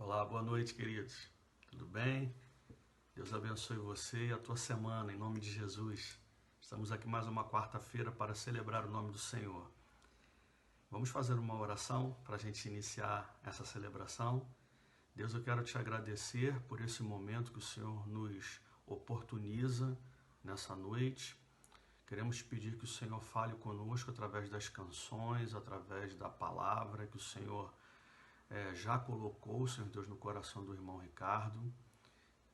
Olá, boa noite, queridos. Tudo bem? Deus abençoe você e a tua semana, em nome de Jesus. Estamos aqui mais uma quarta-feira para celebrar o nome do Senhor. Vamos fazer uma oração para a gente iniciar essa celebração. Deus, eu quero te agradecer por esse momento que o Senhor nos oportuniza nessa noite. Queremos pedir que o Senhor fale conosco através das canções, através da palavra que o Senhor já colocou, Senhor Deus, no coração do irmão Ricardo,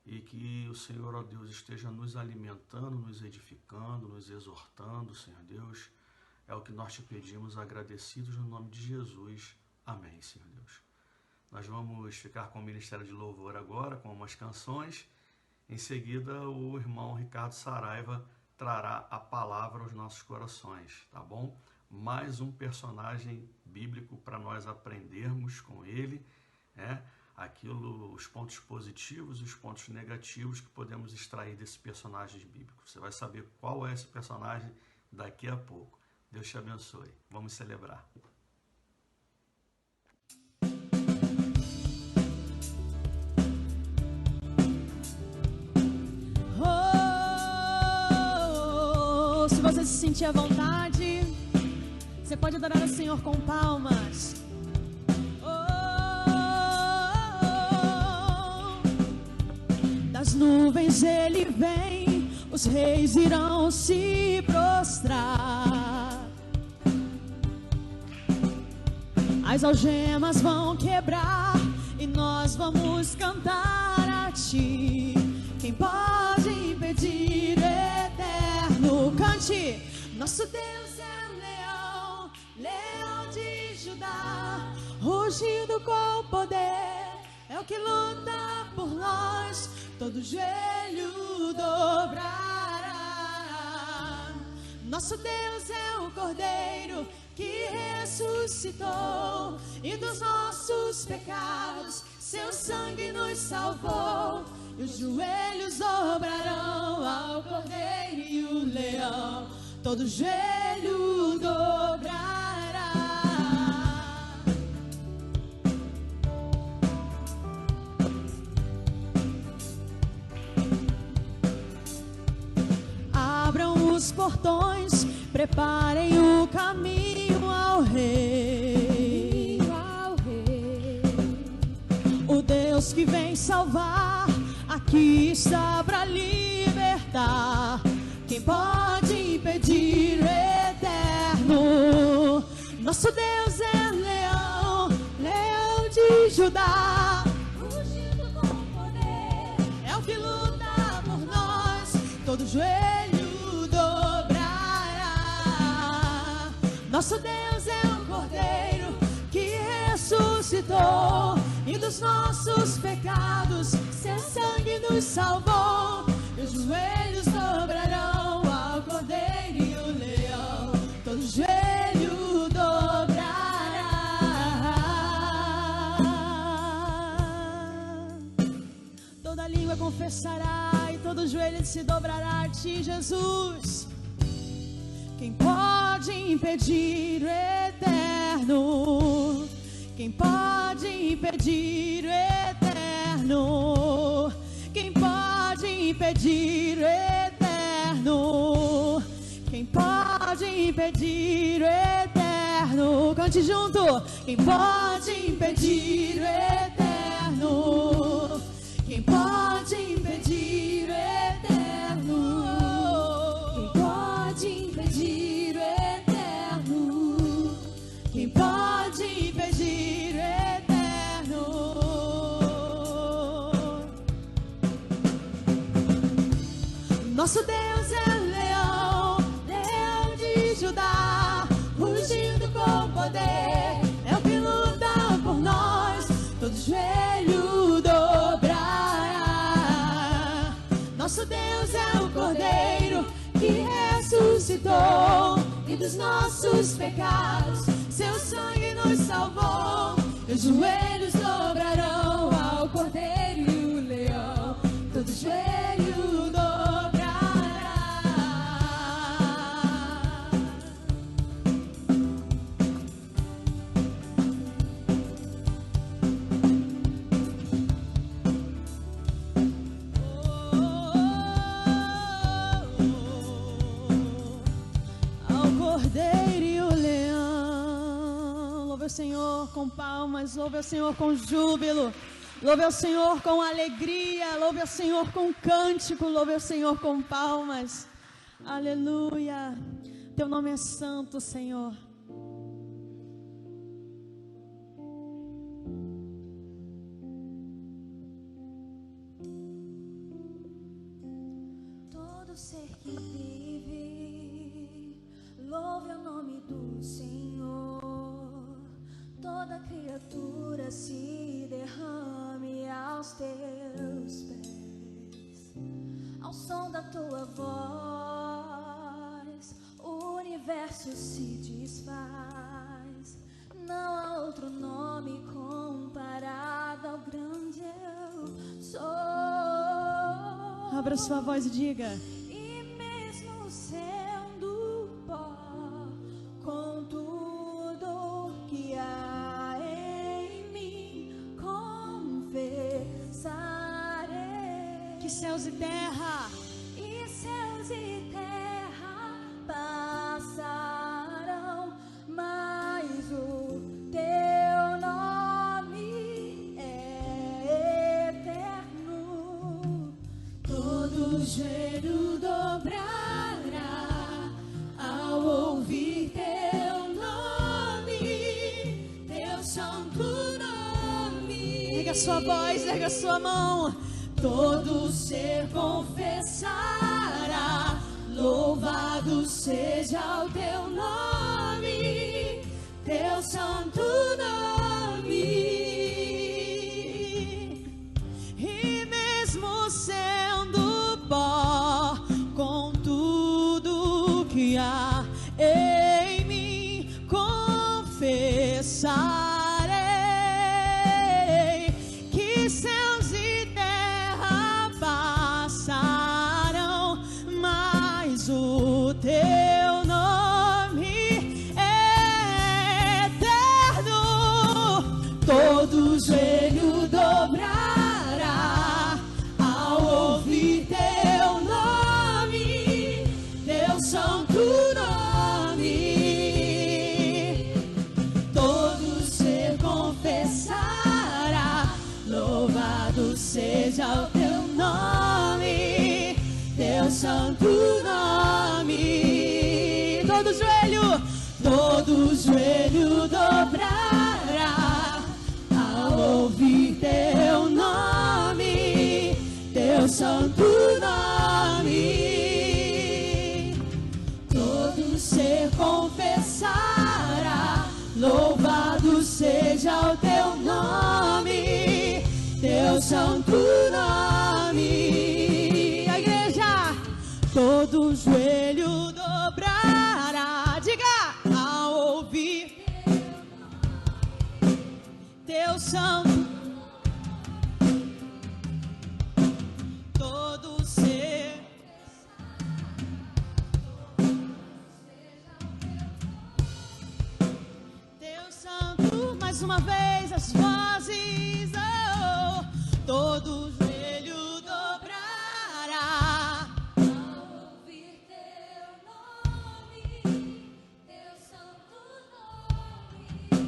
e que o Senhor, ó Deus, esteja nos alimentando, nos edificando, nos exortando, Senhor Deus. É o que nós te pedimos, agradecidos no nome de Jesus. Amém, Senhor Deus. Nós vamos ficar com o Ministério de Louvor agora, com umas canções. Em seguida, o irmão Ricardo Saraiva trará a palavra aos nossos corações, tá bom? Mais um personagem bíblico para nós aprendermos com ele, os pontos positivos e os pontos negativos que podemos extrair desse personagem bíblico. Você vai saber qual é esse personagem daqui a pouco. Deus te abençoe. Vamos celebrar. Se você se sentir à vontade, você pode adorar o Senhor com palmas. Das nuvens ele vem, os reis irão se prostrar. As algemas vão quebrar e nós vamos cantar a ti. Quem pode impedir o eterno? Cante! Nosso Deus é leão, leão de Judá, rugido com poder, é o que luta por nós, todo joelho dobrará. Nosso Deus é o Cordeiro que ressuscitou, e dos nossos pecados seu sangue nos salvou. E os joelhos dobrarão ao Cordeiro e o leão, todo joelho dobrará. Abram os portões, preparem o caminho ao Rei. O Deus que vem salvar, aqui está para libertar. Quem pode impedir o eterno? Nosso Deus é leão, leão de Judá, rugido com poder, é o que luta por nós, todo joelho dobrará. Nosso Deus é o Cordeiro que ressuscitou, e dos nossos pecados seu sangue nos salvou. E os joelhos dobrarão ao Cordeiro e o leão, todo joelho dobrará. Toda língua confessará e todo joelho se dobrará a ti, Jesus. Quem pode impedir o eterno? Quem pode impedir o eterno? Quem pode impedir o eterno? Quem pode impedir o eterno? Cante junto! Quem pode impedir o eterno? Quem pode impedir o eterno? Quem pode impedir o eterno? Quem pode impedir o eterno? Nosso Deus é leão, leão de Judá, rugindo com poder, é o que luta por nós, todo joelho dobrará. Nosso Deus é o Cordeiro que ressuscitou, e dos nossos pecados seu sangue nos salvou. E os joelhos dobrarão ao Cordeiro e o leão, todo joelho dobrará. Senhor com palmas, louve ao Senhor com júbilo, louve ao Senhor com alegria, louve ao Senhor com cântico, louve ao Senhor com palmas. Aleluia. Teu nome é santo, Senhor. Todo ser que vive, louve o nome do Senhor. Toda criatura se derrame aos teus pés. Ao som da tua voz, o universo se desfaz. Não há outro nome comparado ao grande eu sou. Abra sua voz e diga: E mesmo sendo pó, com tudo que há em mim, confessarei. que céus e terra E céus e terra passarão, mas o teu nome é eterno. todo joelho dobrará ao ouvir teu nome, teu santo nome. Erga sua voz, erga sua mão. Todo ser confessará, louvado seja o teu nome, teu santo nome. E mesmo sendo pó, com tudo que há em mim, confessarei que céus e terra passarão, mas o teu nome é eterno. Todo joelho dobrará ao ouvir teu nome, teu santo nome. Todo ser confessará, louvado seja o teu nome, teu santo nome. Todo joelho dobrará ao ouvir teu nome, teu santo nome. Todo ser confessará, louvado seja o teu nome, teu santo nome. A igreja, todo joelho dobrará, diga, ao ouvir teu santo. Todo ser teu santo. Mais uma vez as vozes, oh, todo joelho dobrará. Ao ouvir teu nome, teu santo nome.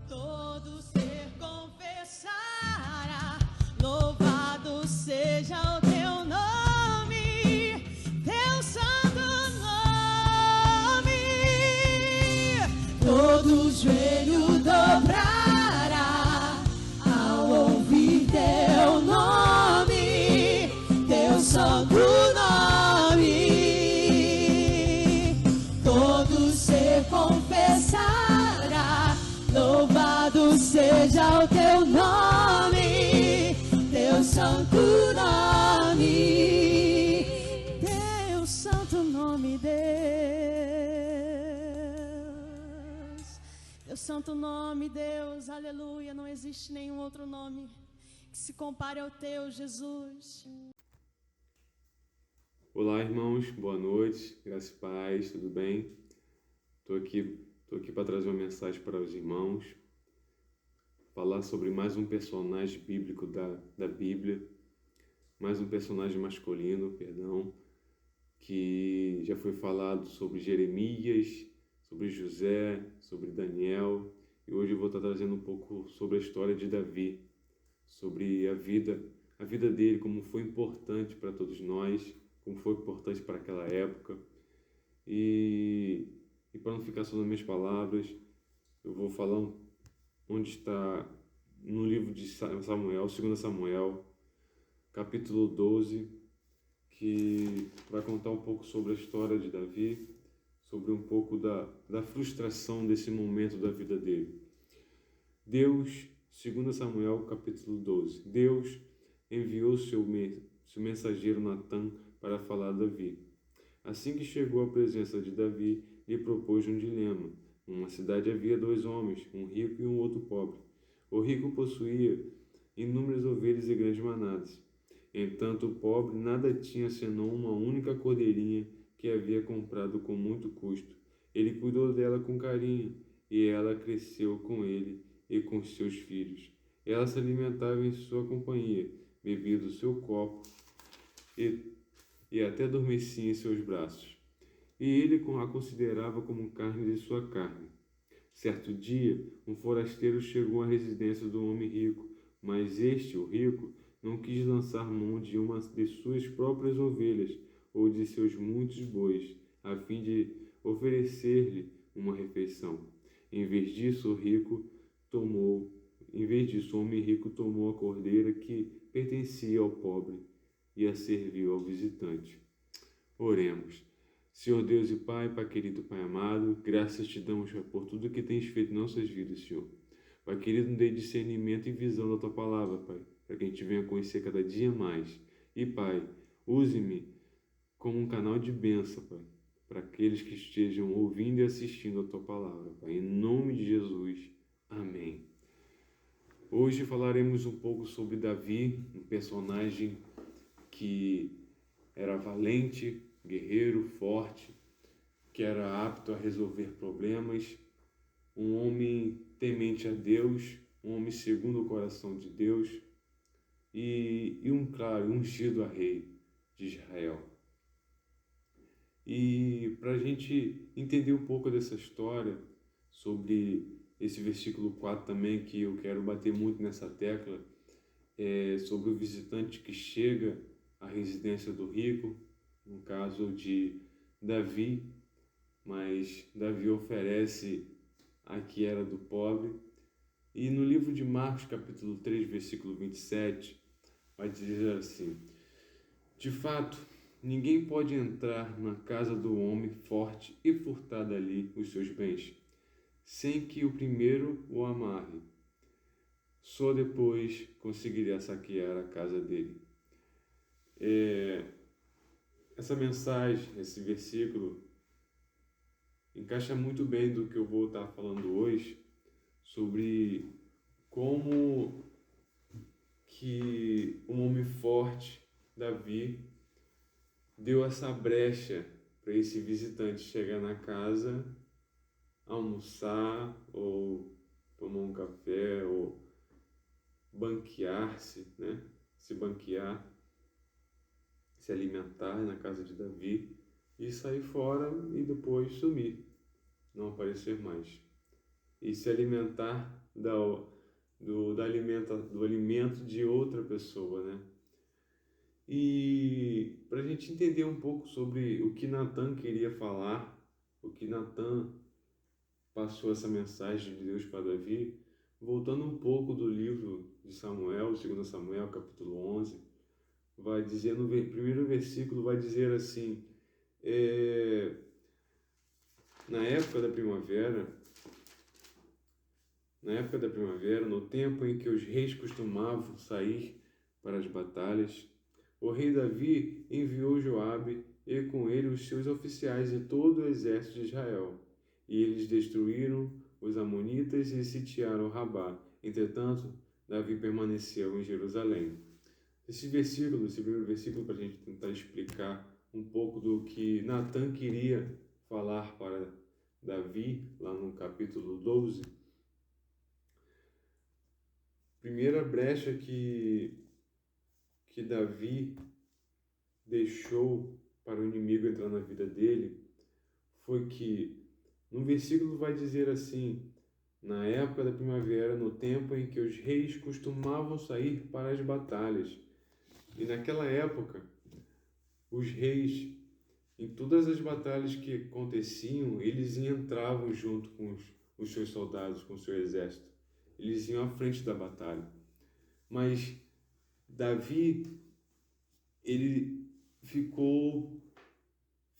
Todo ser confessará, louvado seja o teu nome, teu santo nome. Todo joelho dobrará ao ouvir teu nome, teu santo nome. Todo ser confessará, louvado seja o teu nome, teu santo nome, teu santo nome, Deus. Teu santo nome, Deus, aleluia. Não existe nenhum outro nome que se compare ao teu, Jesus. Olá, irmãos, boa noite, graça e paz, tudo bem? Estou aqui para trazer uma mensagem para os irmãos, falar sobre mais um personagem bíblico da Bíblia, mais um personagem masculino, que já foi falado sobre Jeremias, sobre José, sobre Daniel, e hoje eu vou estar trazendo um pouco sobre a história de Davi, sobre a vida dele, como foi importante para todos nós, como foi importante para aquela época. E para não ficar só nas minhas palavras, eu vou falar onde está no livro de Samuel, 2 Samuel, capítulo 12, que vai contar um pouco sobre a história de Davi, sobre um pouco da frustração desse momento da vida dele. Deus, 2 Samuel, capítulo 12, Deus enviou seu mensageiro Natã para falar a Davi. Assim que chegou à presença de Davi, lhe propôs um dilema. Numa cidade havia 2 homens, um rico e um outro pobre. O rico possuía inúmeras ovelhas e grandes manadas. Entanto, o pobre nada tinha senão uma única cordeirinha que havia comprado com muito custo. Ele cuidou dela com carinho, e ela cresceu com ele e com seus filhos. Ela se alimentava em sua companhia, bebia do seu copo e até adormecia em seus braços. E ele a considerava como carne de sua carne. Certo dia, um forasteiro chegou à residência do homem rico, mas este, o rico, não quis lançar mão de uma de suas próprias ovelhas ou de seus muitos bois, a fim de oferecer-lhe uma refeição. Em vez disso, o homem rico tomou a cordeira que pertencia ao pobre e a serviu ao visitante. Oremos. Senhor Deus e Pai, Pai querido, Pai amado, graças te damos por tudo que tens feito em nossas vidas, Senhor. Pai querido, nos dê discernimento e visão da Tua Palavra, Pai, para que a gente venha conhecer cada dia mais. E, Pai, use-me como um canal de bênção, Pai, para aqueles que estejam ouvindo e assistindo a Tua Palavra, Pai. Em nome de Jesus. Amém. Hoje falaremos um pouco sobre Davi, um personagem que era valente, guerreiro, forte, que era apto a resolver problemas, um homem temente a Deus, um homem segundo o coração de Deus e ungido a rei de Israel. E para a gente entender um pouco dessa história, sobre esse versículo 4 também, que eu quero bater muito nessa tecla, sobre o visitante que chega à residência do rico, no caso de Davi, mas Davi oferece a que era do pobre. E no livro de Marcos, capítulo 3, versículo 27, vai dizer assim: de fato, ninguém pode entrar na casa do homem forte e furtar dali os seus bens, sem que o primeiro o amarre. Só depois conseguiria saquear a casa dele. Essa mensagem, esse versículo, encaixa muito bem do que eu vou estar falando hoje, sobre como que um homem forte, Davi, deu essa brecha para esse visitante chegar na casa, almoçar ou tomar um café ou banquear-se, né? Se banquear, se alimentar na casa de Davi e sair fora e depois sumir, não aparecer mais. E se alimentar do alimento de outra pessoa, né? E para a gente entender um pouco sobre o que Natã queria falar, o que Natã passou essa mensagem de Deus para Davi, voltando um pouco do livro de Samuel, 2 Samuel, capítulo 11, vai dizer no primeiro versículo, vai dizer assim: na época da primavera, no tempo em que os reis costumavam sair para as batalhas, o rei Davi enviou Joabe e com ele os seus oficiais e todo o exército de Israel. E eles destruíram os amonitas e sitiaram Rabá. Entretanto, Davi permaneceu em Jerusalém. Esse primeiro versículo, para a gente tentar explicar um pouco do que Natã queria falar para Davi, lá no capítulo 12. Primeira brecha que Davi deixou para o inimigo entrar na vida dele foi que No versículo vai dizer assim: na época da primavera, no tempo em que os reis costumavam sair para as batalhas. E naquela época, os reis, em todas as batalhas que aconteciam, eles entravam junto com os seus soldados, com o seu exército. Eles iam à frente da batalha. Mas Davi, ele ficou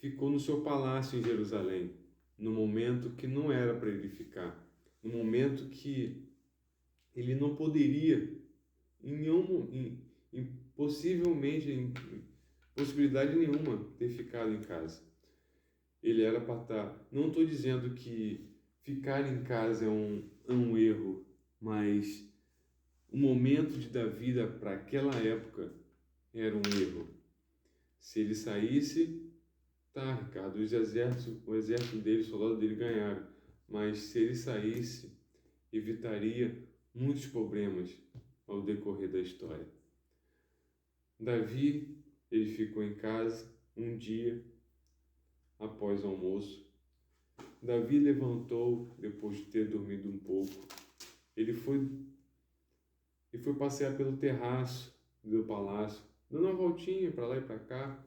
no seu palácio em Jerusalém, no momento que não era para ele ficar, no momento que ele não poderia, possivelmente, em possibilidade nenhuma, ter ficado em casa. Ele era para estar. Não estou dizendo que ficar em casa é um erro, mas o momento de Davi para aquela época era um erro. Se ele saísse, tá, Ricardo, o exército dele, os soldados dele ganharam, mas se ele saísse, evitaria muitos problemas ao decorrer da história. Davi, ele ficou em casa um dia após o almoço. Davi levantou depois de ter dormido um pouco. Ele foi passear pelo terraço do palácio, dando uma voltinha para lá e para cá,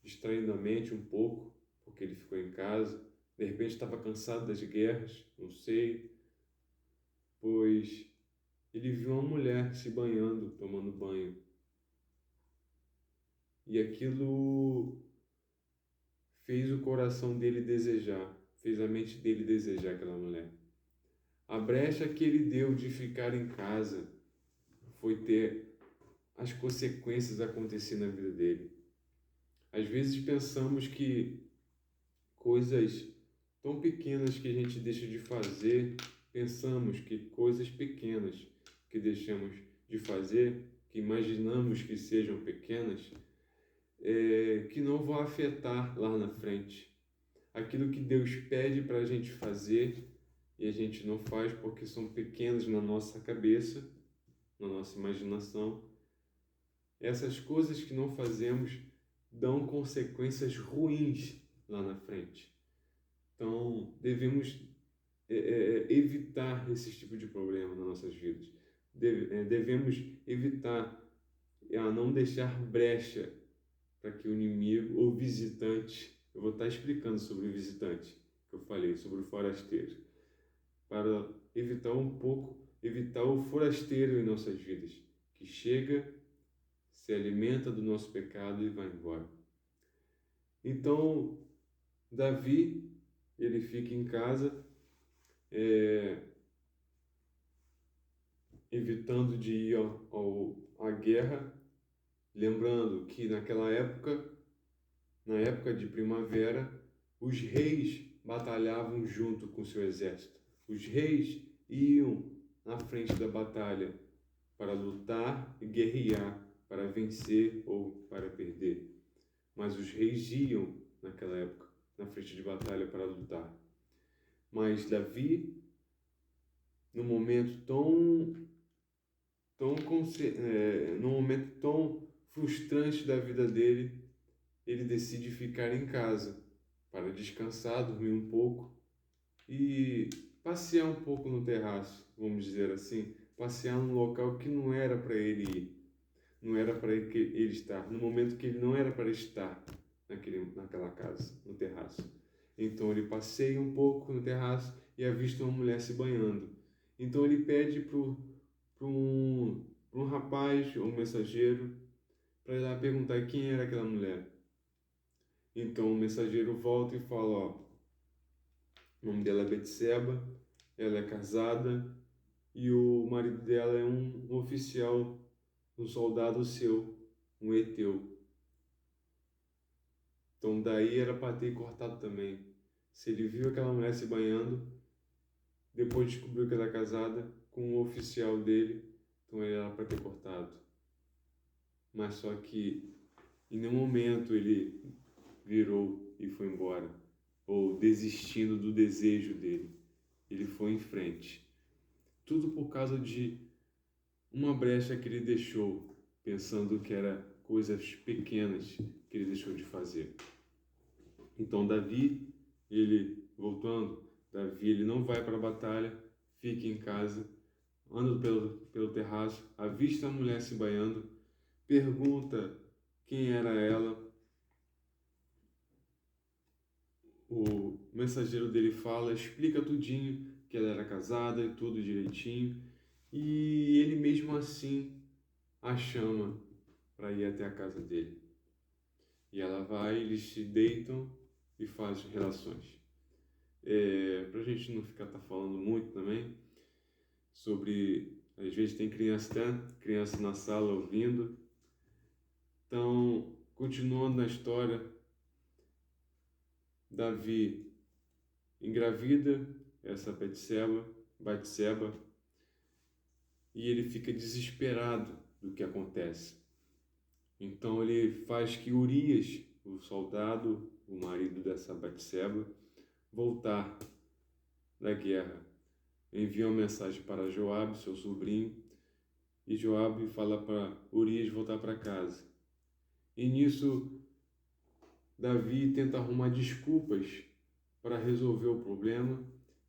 distraindo a mente um pouco, porque ele ficou em casa. De repente estava cansado das guerras, não sei, pois ele viu uma mulher se banhando, tomando banho. E aquilo fez o coração dele desejar, fez a mente dele desejar aquela mulher. A brecha que ele deu de ficar em casa foi ter as consequências acontecer na vida dele. Às vezes pensamos que coisas tão pequenas que a gente deixa de fazer, pensamos que coisas pequenas que deixamos de fazer, que imaginamos que sejam pequenas, que não vão afetar lá na frente. Aquilo que Deus pede para a gente fazer e a gente não faz porque são pequenos na nossa cabeça, na nossa imaginação. Essas coisas que não fazemos dão consequências ruins lá na frente. Então, devemos evitar esse tipo de problema nas nossas vidas. Devemos evitar a não deixar brecha para que o inimigo ou visitante, eu vou estar explicando sobre o visitante, que eu falei, sobre o forasteiro, para evitar o forasteiro em nossas vidas, que chega, se alimenta do nosso pecado e vai embora. Então, Davi, ele fica em casa, evitando de ir à guerra, lembrando que naquela época, na época de primavera, os reis batalhavam junto com seu exército. Os reis iam na frente da batalha para lutar e guerrear, para vencer ou para perder. Mas os reis iam, naquela época, na frente de batalha para lutar. Mas Davi, num momento tão frustrante da vida dele, ele decide ficar em casa para descansar, dormir um pouco e passear um pouco no terraço, vamos dizer assim, passear num local que não era para ele ir, não era para ele estar, no momento que ele não era para estar naquela casa, no terraço. Então ele passeia um pouco no terraço e avista uma mulher se banhando. Então ele pede para um rapaz, um mensageiro, para ir lá perguntar quem era aquela mulher. Então o mensageiro volta e fala, o nome dela é Betseba, ela é casada e o marido dela é um oficial, um soldado seu, um heteu. Então daí era para ter cortado também. Se ele viu aquela mulher se banhando, depois descobriu que ela é casada com um oficial dele, então ele era para ter cortado. Mas só que em nenhum momento ele virou e foi embora, ou desistindo do desejo dele. Ele foi em frente. Tudo por causa de uma brecha que ele deixou, pensando que era coisas pequenas que ele deixou de fazer. Então Davi, ele voltando, Davi ele não vai para a batalha, fica em casa, anda pelo terraço, avista a mulher se banhando, pergunta quem era ela. O mensageiro dele fala, explica tudinho, que ela era casada e tudo direitinho, e ele mesmo assim a chama para ir até a casa dele. E ela vai, eles se deitam e fazem relações. Para a gente não ficar falando muito também sobre, às vezes tem criança na sala ouvindo. Então, continuando na história, Davi engravida essa Batseba, e ele fica desesperado do que acontece. Então ele faz que Urias, o soldado, o marido dessa Batseba, voltar da guerra. Envia uma mensagem para Joabe, seu sobrinho, e Joabe fala para Urias voltar para casa. E nisso, Davi tenta arrumar desculpas para resolver o problema.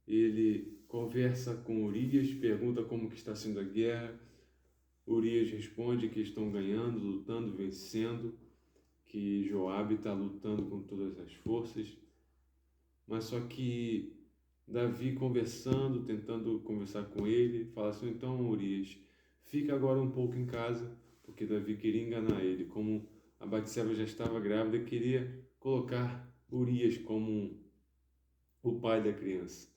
Ele conversa com Urias, pergunta como que está sendo a guerra. Urias responde que estão ganhando, lutando, vencendo, que Joabe está lutando com todas as forças. Mas só que Davi conversando, tentando conversar com ele, fala assim, então Urias, fica agora um pouco em casa, porque Davi queria enganar ele. Como a Batseba já estava grávida, queria colocar Urias como o pai da criança.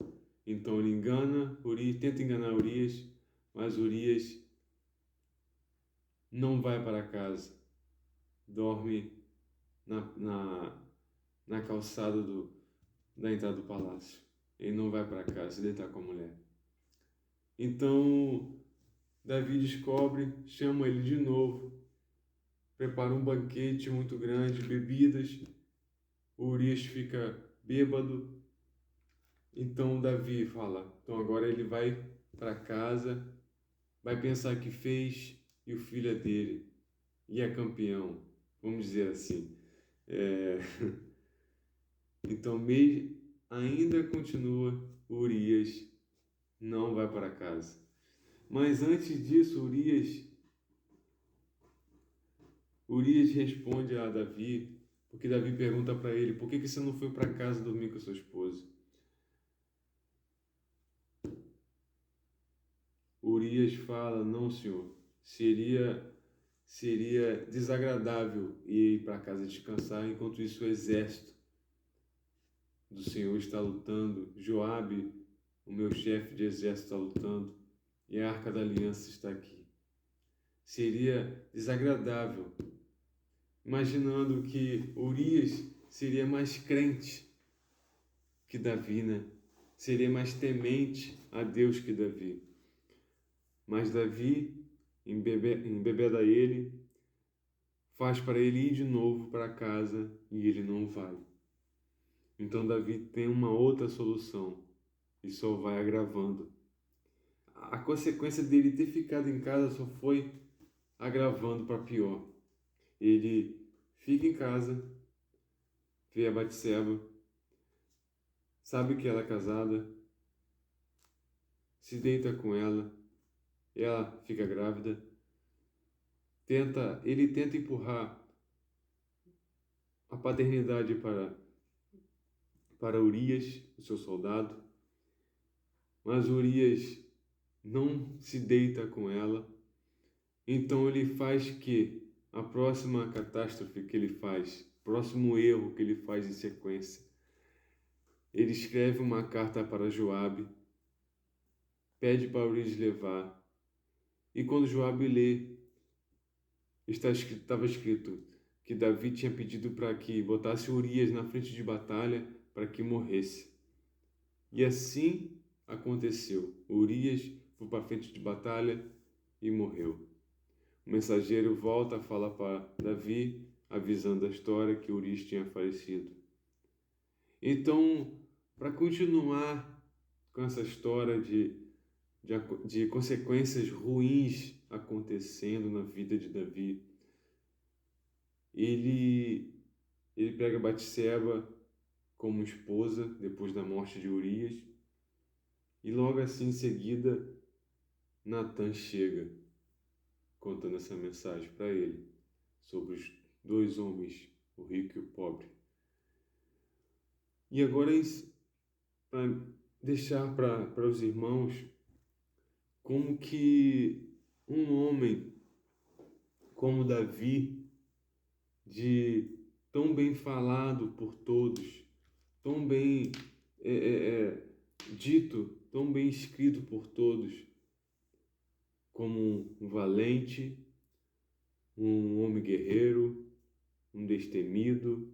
Então ele tenta enganar Urias, mas Urias não vai para casa, dorme na calçada da entrada do palácio. Ele não vai para casa se deitar com a mulher. Então Davi descobre, chama ele de novo, prepara um banquete muito grande, bebidas. Urias fica bêbado. Então Davi fala, então agora ele vai para casa, vai pensar que fez, e o filho é dele, e é campeão, vamos dizer assim. Então ainda continua, Urias não vai para casa. Mas antes disso, Urias responde a Davi, porque Davi pergunta para ele, por que você não foi para casa dormir com a sua esposa? Urias fala, não, senhor, seria desagradável ir para casa descansar, enquanto isso o exército do Senhor está lutando, Joabe, o meu chefe de exército, está lutando, e a Arca da Aliança está aqui. Seria desagradável, imaginando que Urias seria mais crente que Davi, né? Seria mais temente a Deus que Davi. Mas Davi, embebeda ele, faz para ele ir de novo para casa e ele não vai. Então Davi tem uma outra solução e só vai agravando. A consequência dele ter ficado em casa só foi agravando para pior. Ele fica em casa, vê a Batseba, sabe que ela é casada, se deita com ela, ela fica grávida, ele tenta empurrar a paternidade para Urias, o seu soldado, mas Urias não se deita com ela. Então ele faz que a próxima catástrofe que ele faz, próximo erro que ele faz em sequência, ele escreve uma carta para Joabe, pede para Urias levar, e quando Joabe lê, estava escrito que Davi tinha pedido para que botasse Urias na frente de batalha para que morresse. E assim aconteceu. Urias foi para a frente de batalha e morreu. O mensageiro volta a falar para Davi, avisando a história que Urias tinha falecido. Então, para continuar com essa história de consequências ruins acontecendo na vida de Davi, ele pega Batseba, como esposa depois da morte de Urias. E logo assim em seguida, Natan chega contando essa mensagem para ele sobre os dois homens, o rico e o pobre. E agora, para deixar para os irmãos como que um homem como Davi, tão bem falado por todos, tão bem dito, tão bem escrito por todos, como um valente, um homem guerreiro, um destemido,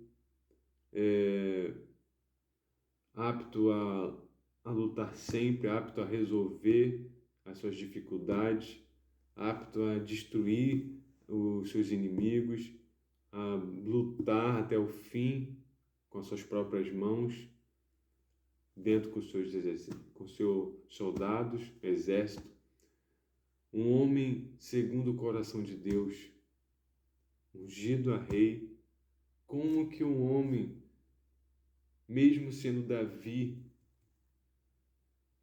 apto a lutar sempre, apto a resolver as suas dificuldades, apto a destruir os seus inimigos, a lutar até o fim com as suas próprias mãos, dentro com seus soldados, exército. Um homem segundo o coração de Deus, ungido a rei. Como que um homem, mesmo sendo Davi,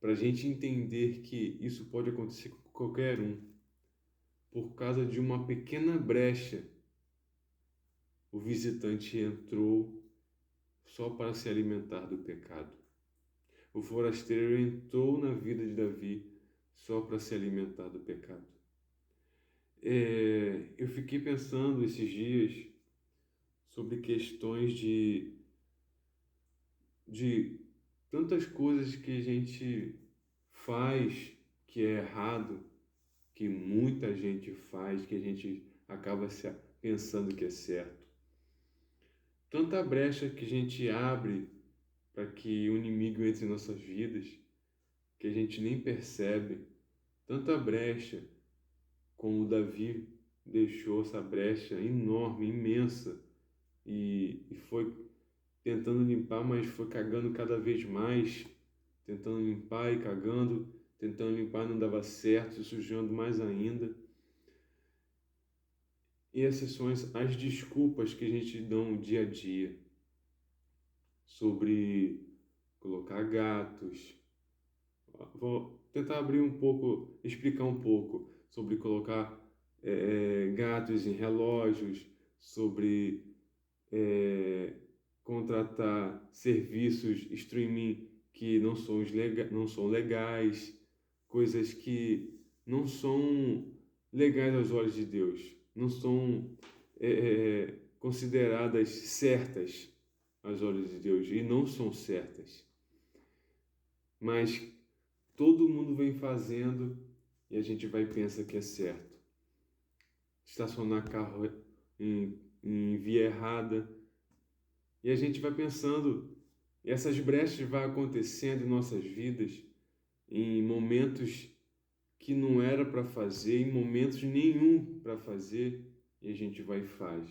para a gente entender que isso pode acontecer com qualquer um, por causa de uma pequena brecha, o visitante entrou só para se alimentar do pecado. O forasteiro entrou na vida de Davi só para se alimentar do pecado. Eu fiquei pensando esses dias sobre questões de tantas coisas que a gente faz que é errado, que muita gente faz, que a gente acaba pensando que é certo. Tanta brecha que a gente abre para que o inimigo entre em nossas vidas, que a gente nem percebe. Tanta brecha, como Davi deixou essa brecha enorme, imensa, e foi tentando limpar, mas foi cagando cada vez mais, tentando limpar e cagando, tentando limpar não dava certo, se sujando mais ainda. E essas são as desculpas que a gente dá no dia a dia sobre colocar gatos. Vou tentar abrir um pouco, explicar um pouco sobre colocar gatos em relógios, sobre contratar serviços streaming que não são legais, coisas que não são legais aos olhos de Deus, não são consideradas certas aos olhos de Deus, e não são certas. Mas todo mundo vem fazendo e a gente vai pensar que é certo. Estacionar carro em via errada. E a gente vai pensando, e essas brechas vão acontecendo em nossas vidas, em momentos que não era para fazer, em momentos nenhum para fazer, e a gente vai e faz.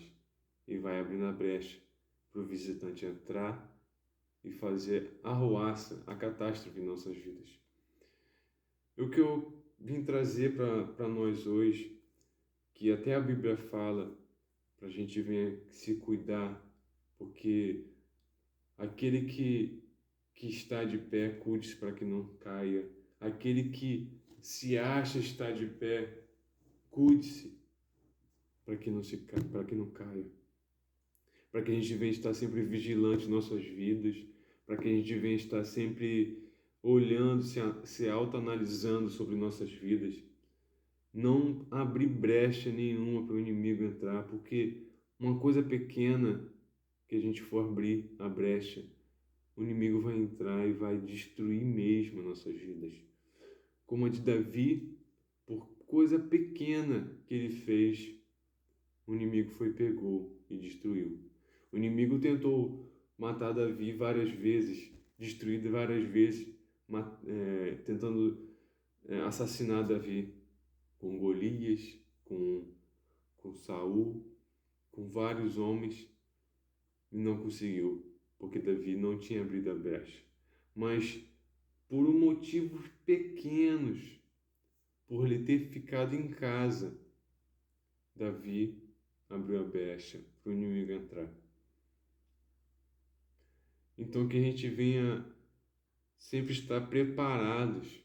E vai abrindo a brecha para o visitante entrar e fazer a arruaça, a catástrofe em nossas vidas. O que eu vim trazer para nós hoje, que até a Bíblia fala, para a gente vir se cuidar, porque aquele que está de pé, cuide-se para que não caia. Aquele que se acha estar de pé, cuide-se para que não caia. Para que a gente venha estar sempre vigilante em nossas vidas, para que a gente venha estar sempre olhando, se autoanalisando sobre nossas vidas. Não abrir brecha nenhuma para o inimigo entrar, porque uma coisa pequena que a gente for abrir a brecha, o inimigo vai entrar e vai destruir mesmo nossas vidas. Como a de Davi, por coisa pequena que ele fez, o inimigo pegou e destruiu. O inimigo tentou matar Davi várias vezes, destruir várias vezes, tentando assassinar Davi, com Golias, com Saul, com vários homens, e não conseguiu, porque Davi não tinha abrido a brecha. Mas por motivos pequenos, por ele ter ficado em casa, Davi abriu a brecha para o inimigo entrar. Então que a gente venha sempre estar preparados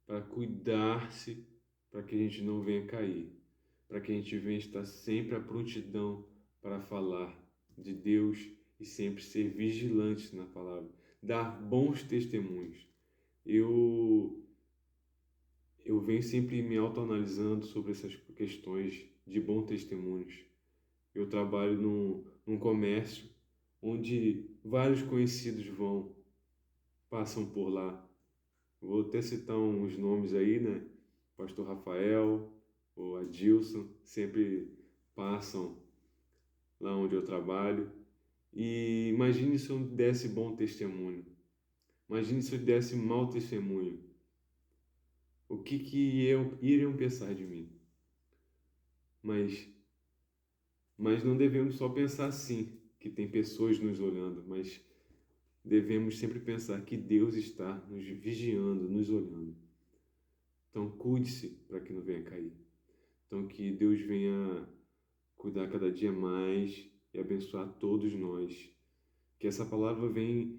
para cuidar-se, para que a gente não venha cair, para que a gente venha estar sempre à prontidão para falar de Deus e sempre ser vigilantes na palavra, dar bons testemunhos. Eu venho sempre me autoanalisando sobre essas questões de bons testemunhos. Eu trabalho num comércio onde vários conhecidos passam por lá. Vou até citar uns nomes aí, né? Pastor Rafael, ou Adilson, sempre passam lá onde eu trabalho. E imagine se eu desse bom testemunho. Imagine se eu desse mau testemunho. O que iriam pensar de mim? Mas não devemos só pensar assim, que tem pessoas nos olhando, mas devemos sempre pensar que Deus está nos vigiando, nos olhando. Então, cuide-se para que não venha cair. Então, que Deus venha cuidar cada dia mais e abençoar todos nós. Que essa palavra venha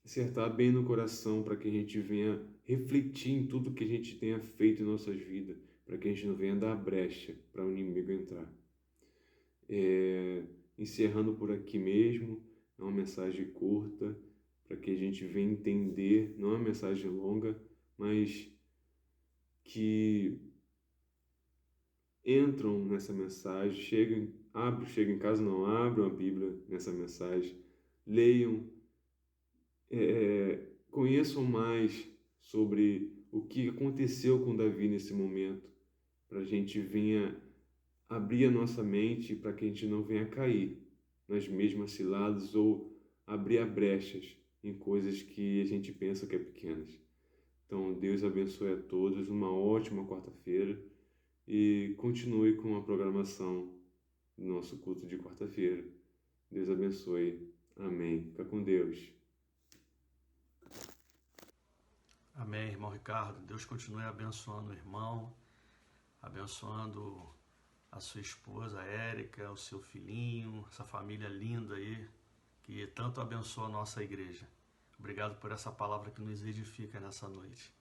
acertar bem no coração para que a gente venha refletir em tudo que a gente tenha feito em nossas vidas, para que a gente não venha dar brecha para o inimigo entrar. Encerrando por aqui mesmo, é uma mensagem curta, para que a gente venha entender, não é uma mensagem longa, mas que entram nessa mensagem, chegam em casa, não abram a Bíblia nessa mensagem, leiam, conheçam mais sobre o que aconteceu com Davi nesse momento, para a gente venha abrir a nossa mente para que a gente não venha cair nas mesmas ciladas ou abrir brechas em coisas que a gente pensa que é pequenas. Então, Deus abençoe a todos, uma ótima quarta-feira e continue com a programação do nosso culto de quarta-feira. Deus abençoe. Amém. Fica com Deus. Amém, irmão Ricardo. Deus continue abençoando o irmão, abençoando a sua esposa, Érica, o seu filhinho, essa família linda aí, que tanto abençoa a nossa igreja. Obrigado por essa palavra que nos edifica nessa noite.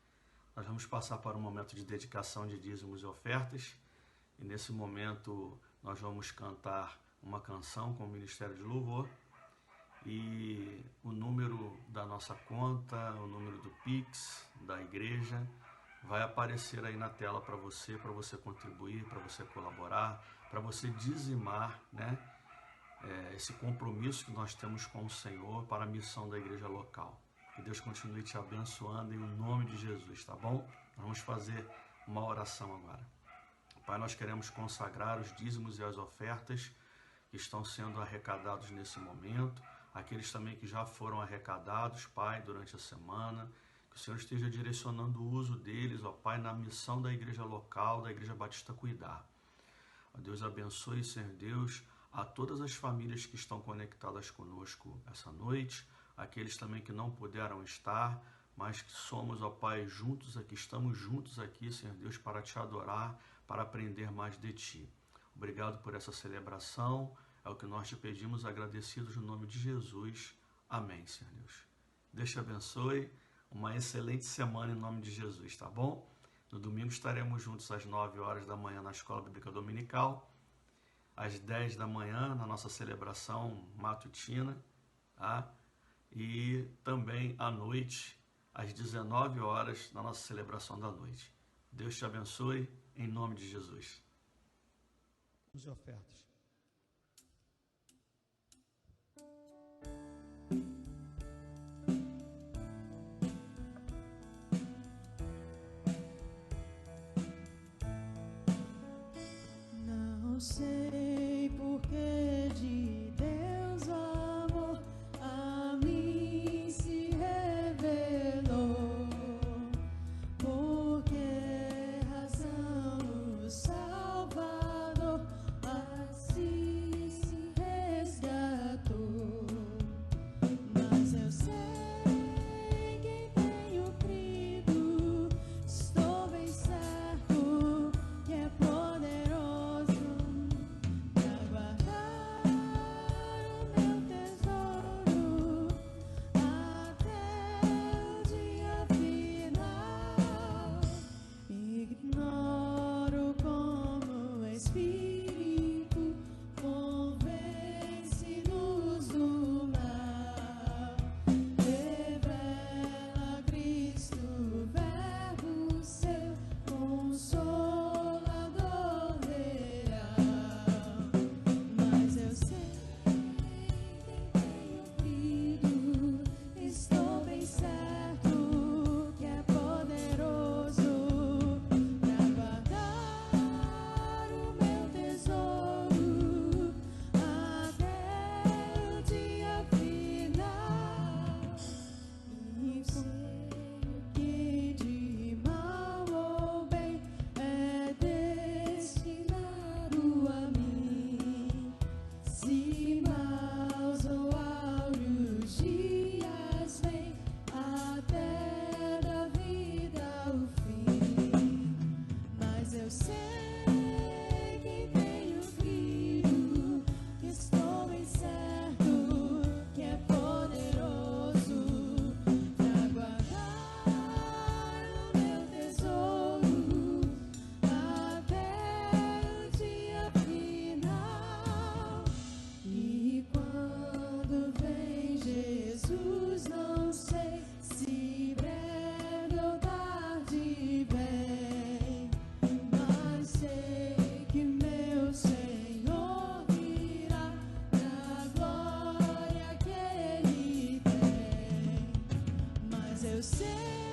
Nós vamos passar para um momento de dedicação de dízimos e ofertas. E nesse momento nós vamos cantar uma canção com o Ministério de Louvor. E o número da nossa conta, o número do Pix da igreja, vai aparecer aí na tela para você contribuir, para você colaborar, para você dizimar, né? Esse compromisso que nós temos com o Senhor para a missão da igreja local. Que Deus continue te abençoando em nome de Jesus, tá bom? Vamos fazer uma oração agora. Pai, nós queremos consagrar os dízimos e as ofertas que estão sendo arrecadados nesse momento, aqueles também que já foram arrecadados, Pai, durante a semana, que o Senhor esteja direcionando o uso deles, ó Pai, na missão da igreja local, da Igreja Batista Cuidar. Ó Deus, abençoe, Senhor Deus, a todas as famílias que estão conectadas conosco essa noite, aqueles também que não puderam estar, mas que somos, ó Pai, juntos aqui, estamos juntos aqui, Senhor Deus, para te adorar, para aprender mais de Ti. Obrigado por essa celebração, é o que nós te pedimos, agradecidos no nome de Jesus. Amém, Senhor Deus. Deus te abençoe, uma excelente semana em nome de Jesus, tá bom? No domingo estaremos juntos às 9 horas da manhã na Escola Bíblica Dominical, às 10 da manhã na nossa celebração matutina, tá? E também à noite, às 19 horas, na nossa celebração da noite. Deus te abençoe, em nome de Jesus. As ofertas. Não sei por que de Deus amor a mim se revelou, por que razão o Salvador assim se resgatou. Mas eu sei quem tenho crido, estou bem certo que é poderoso eu sei